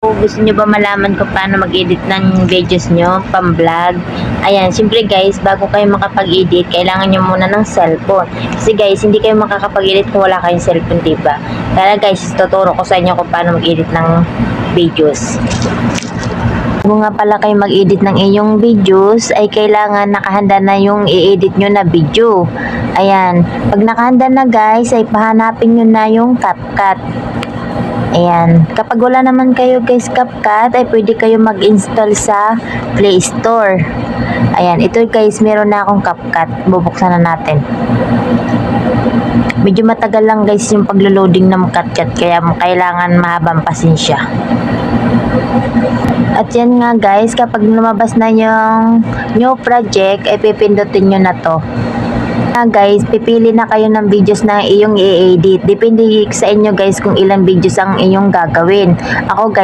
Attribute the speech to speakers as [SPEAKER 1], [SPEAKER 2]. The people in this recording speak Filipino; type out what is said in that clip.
[SPEAKER 1] Kung gusto nyo ba malaman kung paano mag-edit ng videos nyo, pang-vlog? Ayan, siyempre guys, bago kayo makapag-edit, kailangan nyo muna ng cellphone. Kasi guys, hindi kayo makakapag-edit kung wala kayong cellphone, diba? Kaya guys, tuturo ko sa inyo kung paano mag-edit ng videos. Kung nga pala kayo mag-edit ng iyong videos, ay kailangan nakahanda na yung i-edit nyo na video. Ayan, pag nakahanda na guys, ay pahanapin nyo na yung CapCut. Ayan. Kapag wala naman kayo guys CapCut, ay pwede kayo mag-install sa Play Store. Ayan. Ito guys, meron na akong CapCut. Bubuksan na natin. Medyo matagal lang guys yung paglo-loading ng CapCut, kaya kailangan mahabang pasensya. At yan nga guys, kapag lumabas na yung new project, ay pipindutin nyo na to. Guys, pipili na kayo ng videos na iyong i-edit. Depende sa inyo guys kung ilang videos ang iyong gagawin. Ako guys,